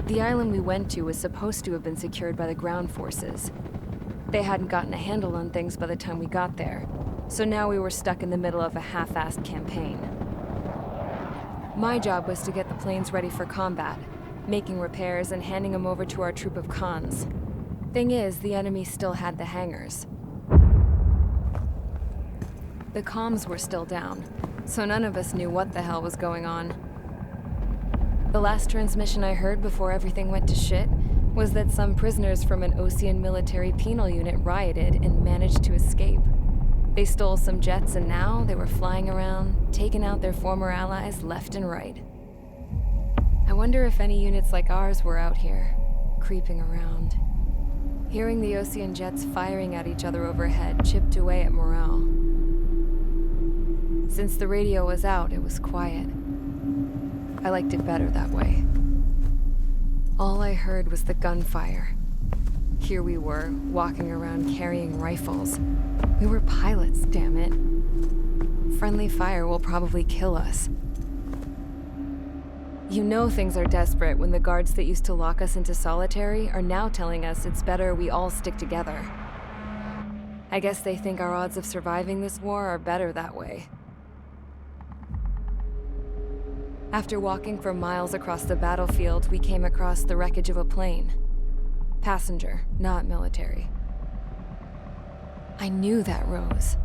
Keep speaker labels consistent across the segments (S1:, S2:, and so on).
S1: The island we went to was supposed to have been secured by the ground forces. They hadn't gotten a handle on things by the time we got there, so now we were stuck in the middle of a half-assed campaign. My job was to get the planes ready for combat, making repairs and handing them over to our troop of cons. Thing is, the enemy still had the hangars. The comms were still down, so none of us knew what the hell was going on. The last transmission I heard before everything went to shit was that some prisoners from an Osean military penal unit rioted and managed to escape. They stole some jets and now they were flying around, taking out their former allies left and right. I wonder if any units like ours were out here, creeping around. Hearing the Osean jets firing at each other overhead chipped away at morale. Since the radio was out, it was quiet. I liked it better that way. All I heard was the gunfire. Here we were, walking around carrying rifles. We were pilots, damn it. Friendly fire will probably kill us. You know things are desperate when the guards that used to lock us into solitary are now telling us it's better we all stick together. I guess they think our odds of surviving this war are better that way. After walking for miles across the battlefield, we came across the wreckage of a plane. Passenger, not military. I knew that rose.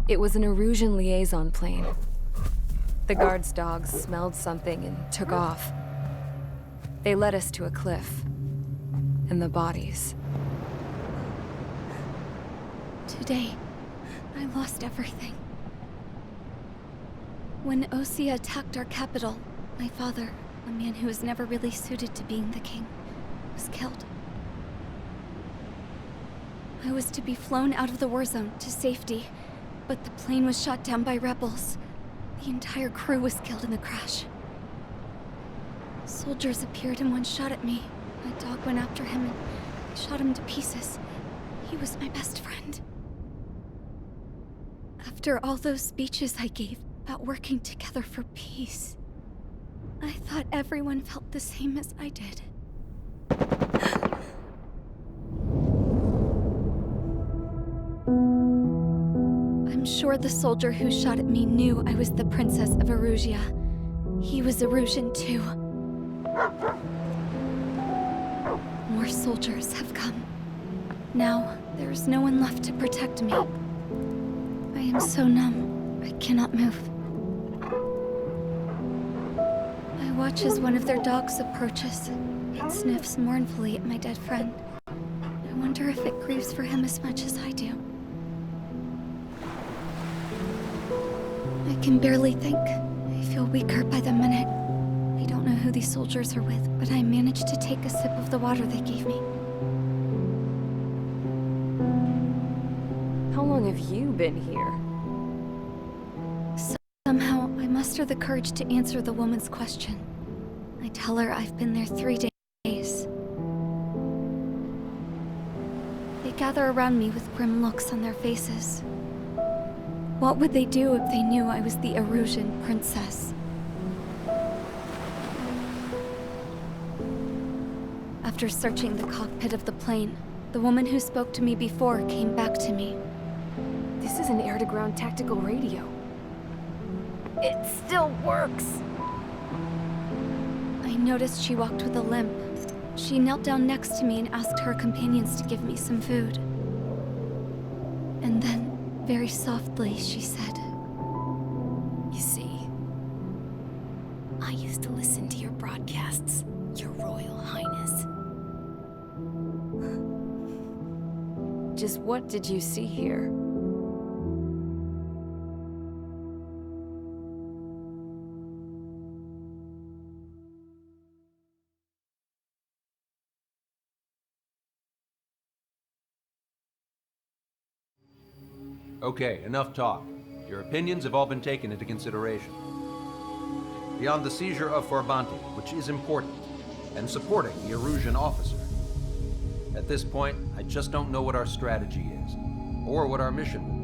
S1: It was an Erusian liaison plane. The guards' dogs smelled something and took off. They led us to a cliff. And the bodies.
S2: Today, I lost everything. When Osea attacked our capital, my father, a man who was never really suited to being the king, was killed. I was to be flown out of the war zone to safety, but the plane was shot down by rebels. The entire crew was killed in the crash. Soldiers appeared and one shot at me. My dog went after him and shot him to pieces. He was my best friend. After all those speeches I gave about working together for peace, I thought everyone felt the same as I did. I'm sure the soldier who shot at me knew I was the Princess of Erusia. He was Erusian too. More soldiers have come. Now, there is no one left to protect me. I am so numb, I cannot move. I watch as one of their dogs approaches. It sniffs mournfully at my dead friend. I wonder if it grieves for him as much as I do. I can barely think. I feel weaker by the minute. I don't know who these soldiers are with, but I managed to take a sip of the water they gave me.
S1: How long have you been here?
S2: Somehow, I muster the courage to answer the woman's question. I tell her I've been there 3 days. They gather around me with grim looks on their faces. What would they do if they knew I was the Erusian princess? After searching the cockpit of the plane, the woman who spoke to me before came back to me.
S1: This is an air-to-ground tactical radio. It still works!
S2: I noticed she walked with a limp. She knelt down next to me and asked her companions to give me some food. And then, very softly, she said,
S1: You see, I used to listen to your broadcasts, Your Royal Highness. Just what did you see here?
S3: Okay, enough talk. Your opinions have all been taken into consideration. Beyond the seizure of Forbanti, which is important, and supporting the Erusian officer. At this point, I just don't know what our strategy is, or what our mission will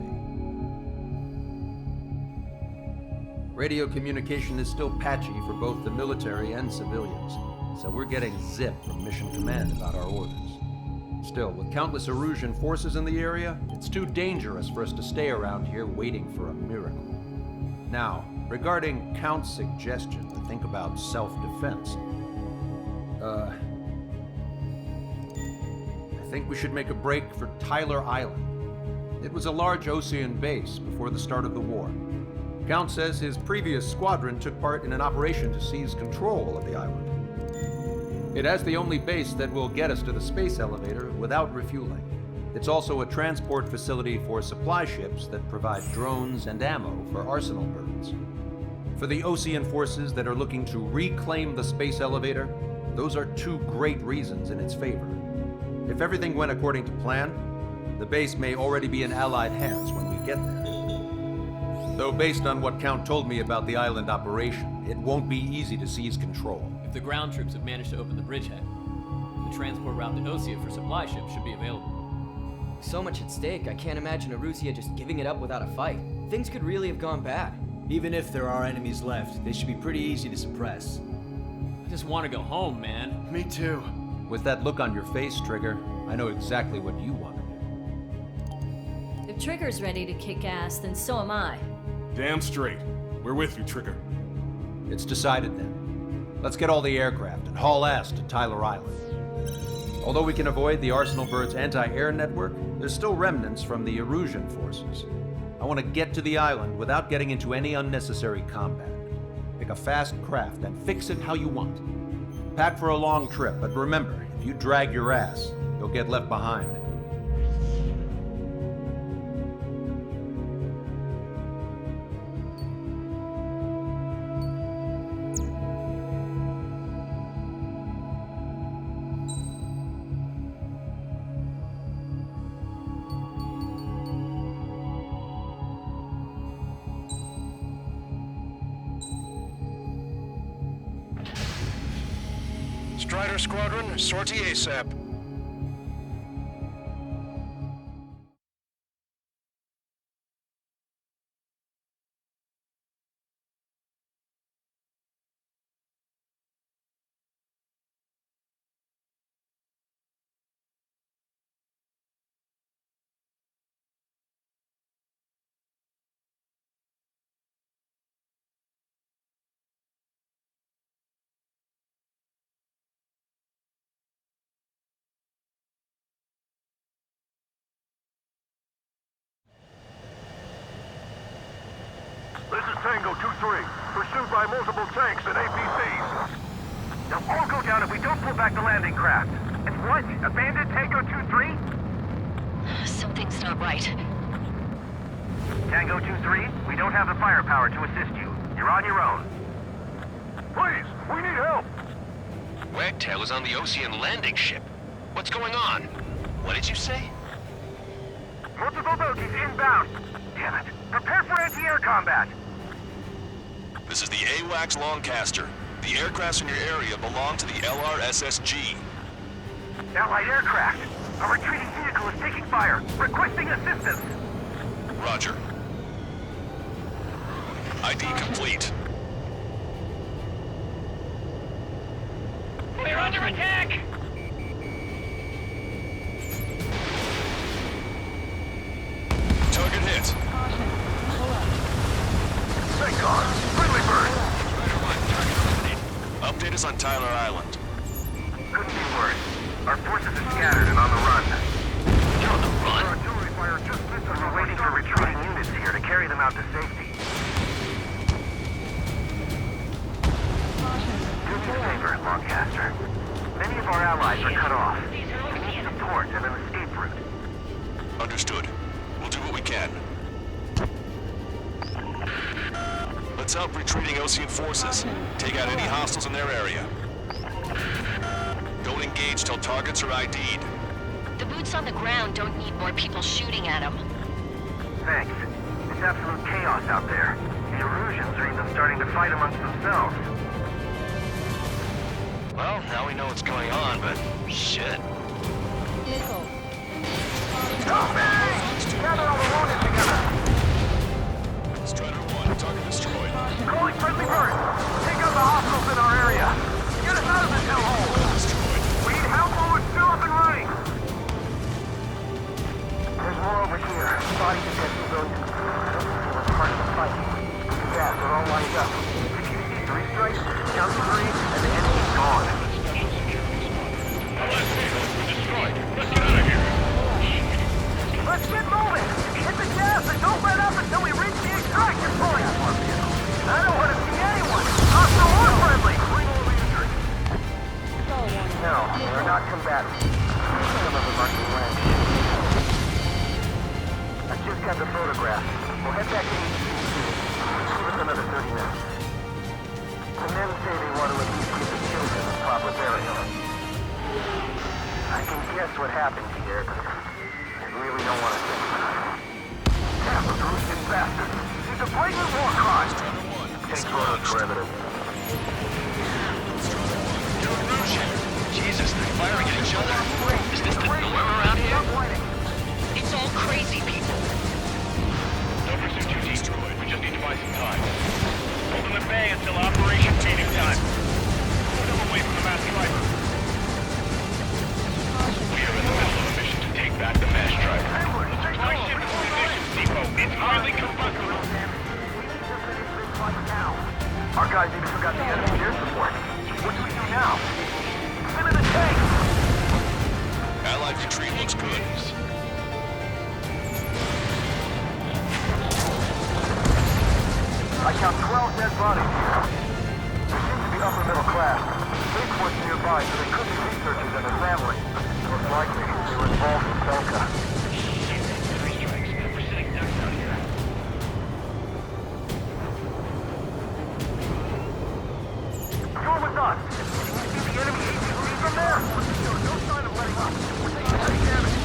S3: be. Radio communication is still patchy for both the military and civilians, so we're getting zip from Mission Command about our orders. Still, with countless Erusian forces in the area, it's too dangerous for us to stay around here waiting for a miracle. Now, regarding Count's suggestion to think about self-defense, I think we should make a break for Tyler Island. It was a large Osean base before the start of the war. Count says his previous squadron took part in an operation to seize control of the island. It has the only base that will get us to the space elevator without refueling. It's also a transport facility for supply ships that provide drones and ammo for arsenal birds. For the Osean forces that are looking to reclaim the space elevator, those are two great reasons in its favor. If everything went according to plan, the base may already be in Allied hands when we get there. Though based on what Count told me about the island operation, it won't be easy to seize control.
S4: If the ground troops have managed to open the bridgehead, the transport route to Osea for supply ships should be available.
S5: So much at stake, I can't imagine Erusia just giving it up without a fight. Things could really have gone bad.
S6: Even if there are enemies left, they should be pretty easy to suppress.
S4: I just want to go home, man.
S6: Me too.
S3: With that look on your face, Trigger, I know exactly what you want to do.
S7: If Trigger's ready to kick ass, then so am I.
S8: Damn straight. We're with you, Trigger.
S3: It's decided then. Let's get all the aircraft and haul ass to Tyler Island. Although we can avoid the Arsenal Bird's anti-air network, there's still remnants from the Erusian forces. I want to get to the island without getting into any unnecessary combat. Pick a fast craft and fix it how you want. Pack for a long trip, but remember, if you drag your ass, you'll get left behind.
S9: Strider Squadron, sortie ASAP.
S10: This is Tango 2-3, pursued by multiple tanks and APCs.
S9: They'll all go down if we don't pull back the landing craft. And what? Abandoned Tango 2-3?
S7: Something's not right.
S9: Tango 2-3, we don't have the firepower to assist you. You're on your own.
S10: Please, we need help!
S11: Wagtail is on the Osean landing ship. What's going on? What did you say?
S9: Multiple bogies inbound. Damn it. Prepare for anti-air combat.
S11: This is the AWACS Longcaster. The aircrafts in your area belong to the LRSSG.
S9: Allied aircraft. A retreating vehicle is taking fire. Requesting assistance.
S11: Roger. ID complete.
S9: We're under attack!
S11: Target hit.
S10: Thank God! Friendly bird!
S11: Update us on Tyler Island.
S9: Couldn't be worse. Our forces are scattered and on the run.
S11: You're on the
S10: Our
S11: run?
S10: artillery fire just missed us.
S9: We're waiting for retreating units here to carry them out to safety. Do me a favor, Longcaster. Many of our allies are cut off. We need support and an escape route.
S11: Understood. We'll do what we can. Let's help retreating Osean forces. Take out any hostiles in their area. Don't engage till targets are ID'd.
S7: The boots on the ground don't need more people shooting at them.
S9: Thanks. It's absolute chaos out there. The Erusians are even starting to fight amongst themselves.
S11: Well, now we know what's going on, but shit.
S7: Nickel.
S9: Gather all the wounded together!
S11: Strider 1, target destroyed.
S9: Calling friendly birds! Take out the hostiles in our area! Get us out of this hellhole! all lined up. If you see 3 strikes, count 3, and the enemy's gone. Let's get moving! Hit the gas and don't let up until we reach the extraction point! I don't want to see anyone! Hostile or friendly! No, they're not combatant. Some of them are French. I just got the photograph. We'll head back to HQ. Give us another 30 minutes. The men say they want to at least give the children a proper burial. I can guess what happened here, but I really don't want to think about it. Damn, those Russian bastards! It's a blatant war crime! Take photos for evidence.
S11: Jesus, they're firing at each other. Is this the norm around here?
S7: It's all crazy people.
S10: No pursuit too destroyed. We just need to buy some time. Hold them at bay until Operation Phoenix time. Put them away from the mass driver. We are in the middle of a mission to take back the mass driver. Supply ship munitions depot. It's highly combustible.
S9: Our guys even took out the enemy air support. What do we do now? Into the tank!
S11: Allied retreat looks good.
S9: I count 12 dead bodies here. They seem to be upper middle class. Spaceport's nearby, so they could be researchers and their families. Most likely, they were involved in Belka. You're with us! Can you see the enemy APC from there? No sign of letting up. We're taking heavy damage.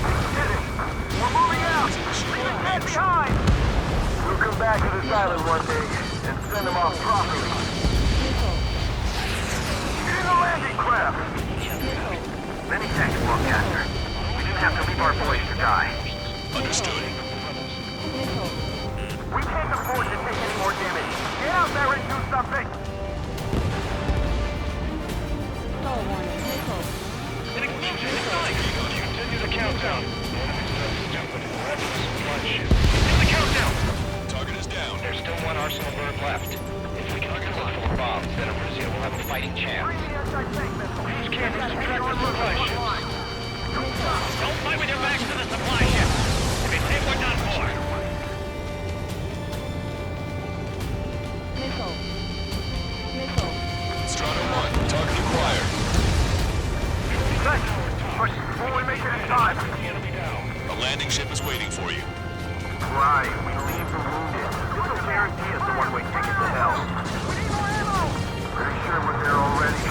S9: We did it! We're moving out! Leave the dead behind! We'll come back to this island one day and send them off properly. Get in the landing craft! Many thanks, Broadcaster. We didn't have to leave our boys to die.
S11: Understood.
S9: We can't afford to take any more damage. Get out there and do something!
S10: Continue the countdown. Hit the countdown!
S11: Target is down.
S10: There's still one arsenal bird left. If we can get one full of bombs, then Arusia will have a fighting chance.
S9: These can't
S10: Subtract the supply ships. Don't fight with your backs to the supply ship. If it's hit, we're done for.
S11: Strata 1, target acquired.
S9: Thanks. Push before we make it in time.
S11: A landing ship is waiting for you.
S9: Right, we leave the wounded. This will guarantee us the one-way ticket to hell. We need more ammo! Pretty sure we're there already.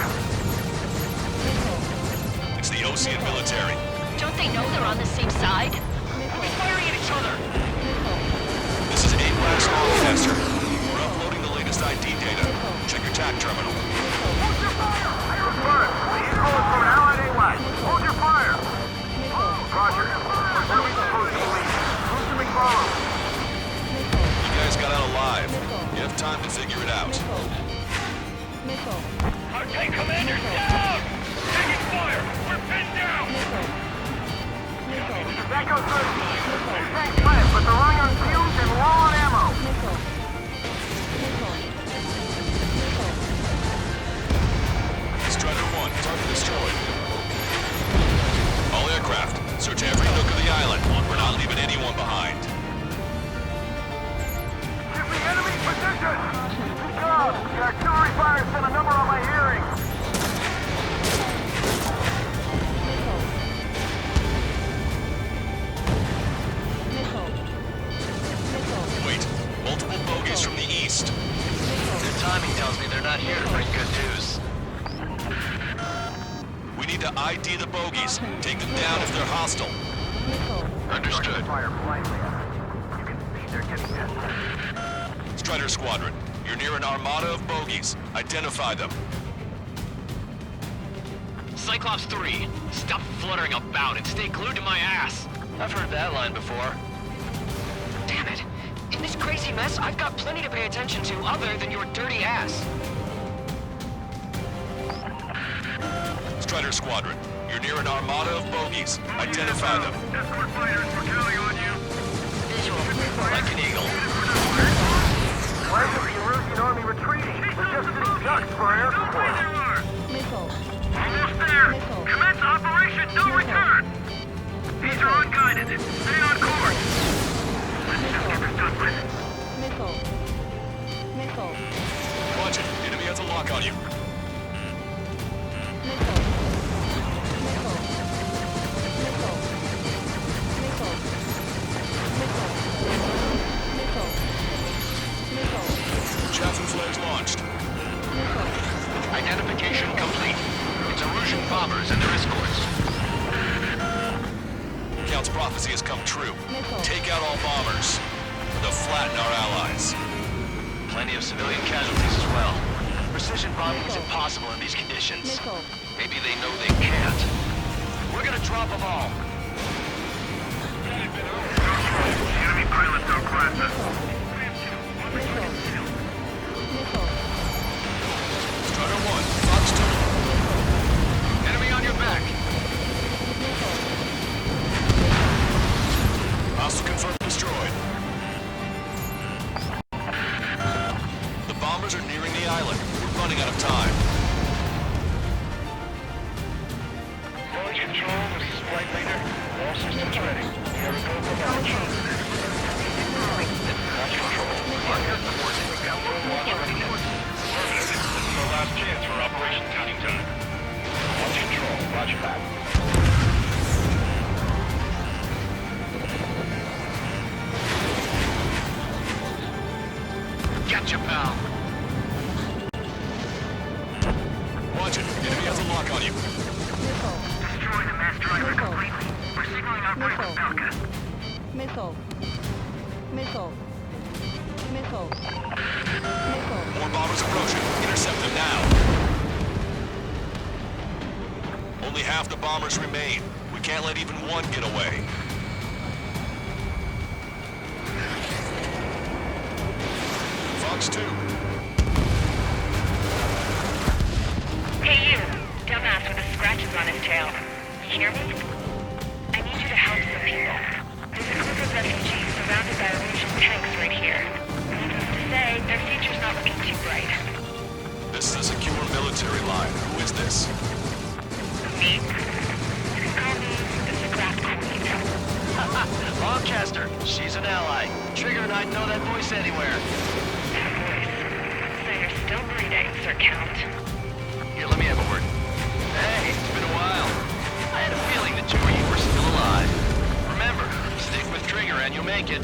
S11: It's the Ocean military.
S7: Don't they know they're on the same side? We're firing at each other.
S11: This is AWACS Longcaster. We're uploading the latest ID data. Check your TAC terminal.
S9: Hold your fire! Confirmed. The info is from Allied AWACS. Hold your fire! Roger. Where are we supposed to leave? Who's to be followed?
S11: You guys got out alive. You have time to figure it out.
S10: Our tank commander's down! Taking fire! We're pinned down!
S9: That goes good. Two tanks left, but they're running on fumes and low on ammo.
S11: Strider 1, target destroyed. All aircraft, search every nook of the island. We're not leaving anyone behind.
S9: Give me enemy position! Good job! The artillery fire sent a number on my hearing.
S11: Wait, multiple bogies from the east.
S10: Their timing tells me they're not here to bring good news.
S11: We need to ID the bogies. Take them down if they're hostile.
S10: Understood.
S9: Fire blindly at them. You can see they're getting desperate.
S11: Strider Squadron, you're near an armada of bogies. Identify them.
S4: Cyclops 3, stop fluttering about and stay glued to my ass.
S10: I've heard that line before.
S7: Damn it. In this crazy mess, I've got plenty to pay attention to other than your dirty ass.
S11: Strider Squadron, you're near an armada of bogies. Identify them.
S10: Escort fighters, we're counting on you.
S7: Visual.
S4: Like an eagle.
S11: Watch it. Enemy has a lock on you. Chaffin flares launched.
S10: Identification complete. It's Erusian bombers and their escorts.
S11: Count's prophecy has come true. Take out all bombers. They'll flatten our allies.
S10: Plenty of civilian casualties as well. Precision bombing is impossible in these conditions. Maybe they know they can't. We're gonna drop them all.
S9: Enemy pilots are present.
S11: Strider 1, Fox 2.
S10: Enemy on your back.
S11: Hostile confirmed destroyed. The bombers are nearing the island. We're running out of time.
S10: Launch control, this is flight leader. All systems ready. Here we go for launch. Launch control. Launch readiness. This is our last chance for Operation Counting Time. Launch control, roger that. Gotcha, pal.
S11: Watch it. Enemy has a lock on you.
S9: Destroy the mass driver completely. We're signaling our break with Falcon.
S11: More bombers approaching. Intercept them now. Only half the bombers remain. We can't let even one get away. Fox 2.
S12: Hey you, dumbass with the scratches on his tail. You hear me? I need you to help some people. There's a group of refugees surrounded by Erusian tanks right here. Needless to say, their future's not looking too bright.
S11: This is a secure military line. Who is this?
S12: Me? You can call me the Scrap Queen.
S10: Lancaster, she's an ally. Trigger and I'd know that voice anywhere.
S12: So you're still breathing, Sir Count.
S10: Here, let me have a word. Hey, it's been a while. I had a feeling the two of you were still alive. Remember, stick with Trigger and you'll make it.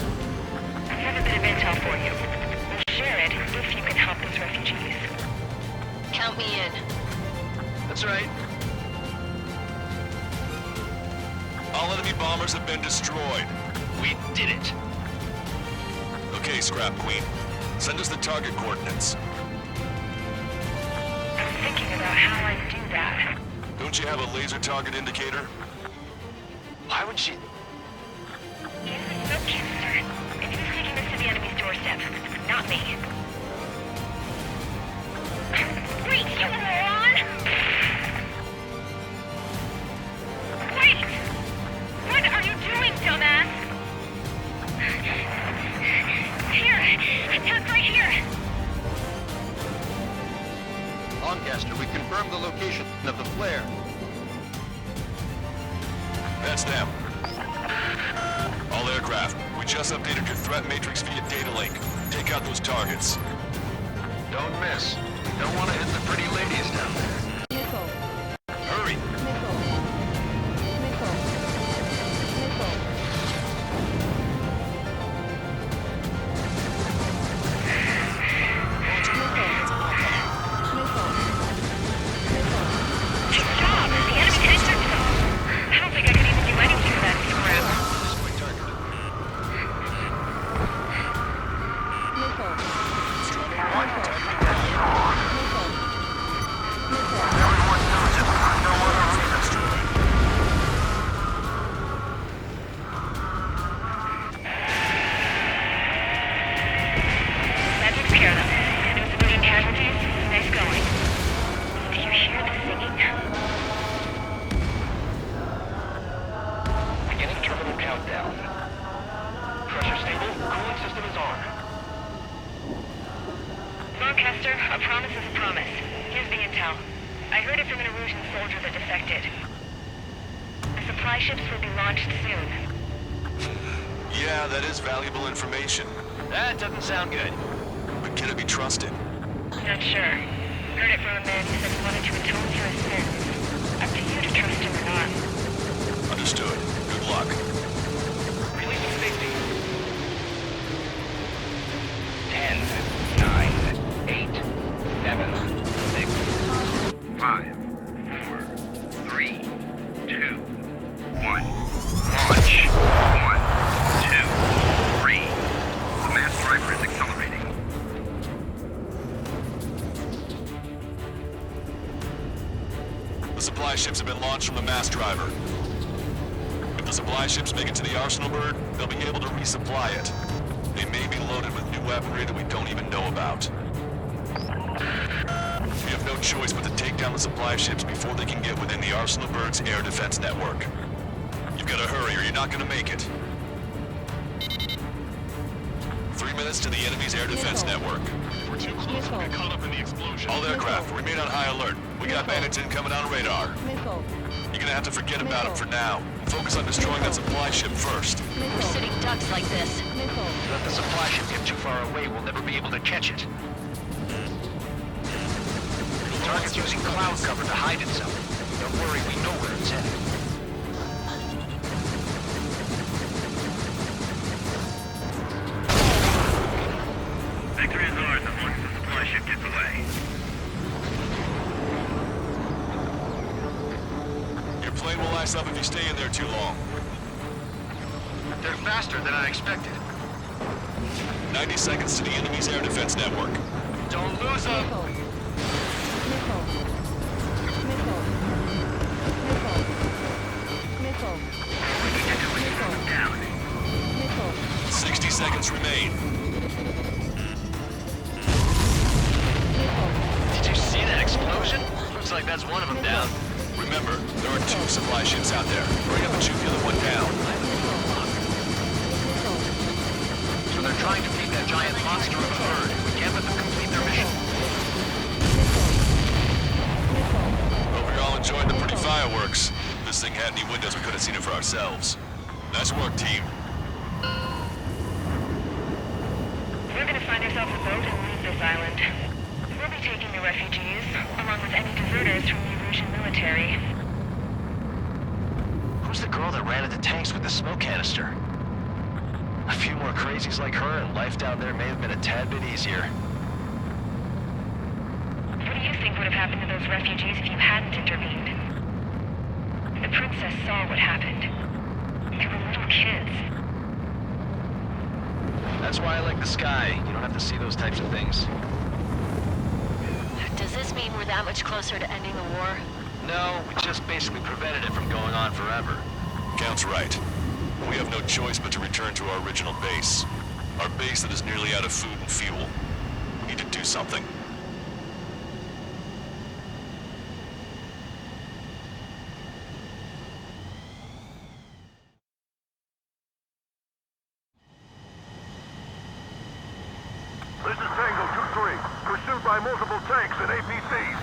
S12: I have a bit of intel for you. We'll share it if you can help those refugees. Count me in.
S10: That's right.
S11: All enemy bombers have been destroyed.
S10: We did it.
S11: Okay, Scrap Queen. Send us the target coordinates.
S12: I'm thinking about how I do that.
S11: Don't you have a laser target indicator?
S10: Why would she...
S12: Use the smoke canister. And who's taking this to the enemy's doorstep? Not me. Wait, you moron! Wait! What are you doing, dumbass? Here! Attack right here!
S3: Lancaster, we confirmed the location of the flare.
S11: That's them. All aircraft, we just updated your threat matrix via data link. Take out those targets.
S10: Don't miss. Don't want to hit the pretty ladies down there.
S11: Hurry!
S12: Good job! The enemy tanks are I don't think I could even do anything with that scrap. That took care of them. No civilian casualties. Nice going. Do you hear the singing?
S10: Beginning terminal countdown. Pressure stable. Cooling system is on.
S12: Lancaster, a promise is a promise. Here's the intel. I heard it from an Erusian soldier that defected. The supply ships will be launched soon.
S11: Yeah, that is valuable information.
S10: That doesn't sound good.
S11: But Can it be trusted?
S12: Not sure. Heard it from a man who said he wanted to atone for his sins. Up to you to trust him or not.
S11: Understood. Good luck.
S10: Release to safety. 10, 9, 8, 7, 6, 5, 4, 3, 2, 1. Launch. 1, 2, 3. The mass driver is accelerating.
S11: The supply ships have been launched from the mass driver. If the supply ships make it to the arsenal bird, they'll be able to resupply it. They may be loaded with new weaponry that we don't even know about. We have no choice but to take down the supply ships before they can get within the arsenal bird's air defense network. You've got to hurry or you're not going to make it. 3 minutes to the enemy's air defense network.
S8: We're too close. We'll get caught up in the explosion.
S11: All aircraft, remain on high alert. We got bandits incoming on radar. You're gonna have to forget about them for now. Focus on destroying that supply ship first.
S7: We're sitting ducks like this.
S10: Let the supply ship get too far away, we'll never be able to catch it. The target's using cloud cover to hide itself. Don't worry, we know where it's headed.
S9: Victory is ours as long as the supply ship gets away.
S11: Your plane will ice up if you stay in there too long.
S10: They're faster than I expected.
S11: 90 seconds to the enemy's air defense network.
S10: Don't lose them!
S9: We can get to it and slow them down.
S11: 60 seconds remain.
S10: Did you see that explosion? Looks like that's one of them down.
S11: Remember, there are 2 supply ships out there. Hurry up and shoot the other one down.
S10: So they're trying to beat that giant monster of a bird. We can't let them complete their mission.
S11: Hope you're all enjoying the pretty fireworks. If this thing had any windows, we could have seen it for ourselves. Nice work, team.
S12: We're gonna find ourselves a boat and leave this island. We'll be taking the refugees, along with any deserters from the Erusian military.
S10: Who's the girl that ran into tanks with the smoke canister? A few more crazies like her and life down there may have been a tad bit easier.
S12: What do you think would have happened to those refugees if you hadn't intervened? The princess saw what happened. They were little kids.
S10: That's why I like the sky. You don't have to see those types of things.
S7: Does this mean we're that much closer to ending the war?
S10: No, we just basically prevented it from going on forever.
S11: Count's right. We have no choice but to return to our original base. Our base that is nearly out of food and fuel. We need to do something.
S9: This is Tango 2-3, pursued by multiple tanks and APCs.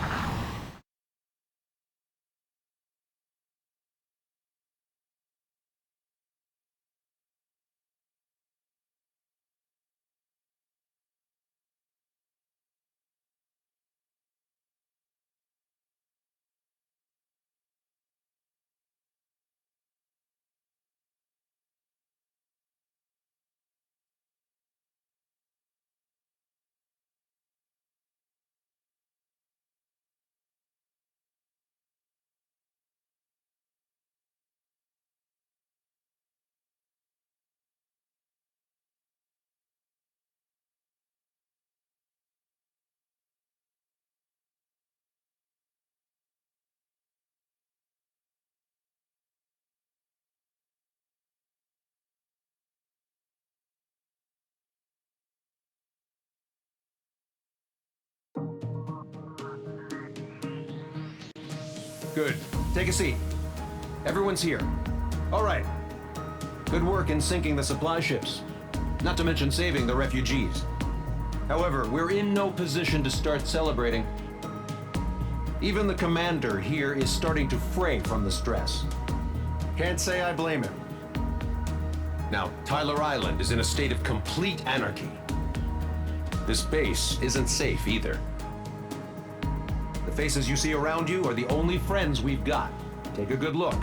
S3: Good. Take a seat. Everyone's here. All right. Good work in sinking the supply ships. Not to mention saving the refugees. However, we're in no position to start celebrating. Even the commander here is starting to fray from the stress. Can't say I blame him. Now, Tyler Island is in a state of complete anarchy. This base isn't safe either. The faces you see around you are the only friends we've got. Take a good look.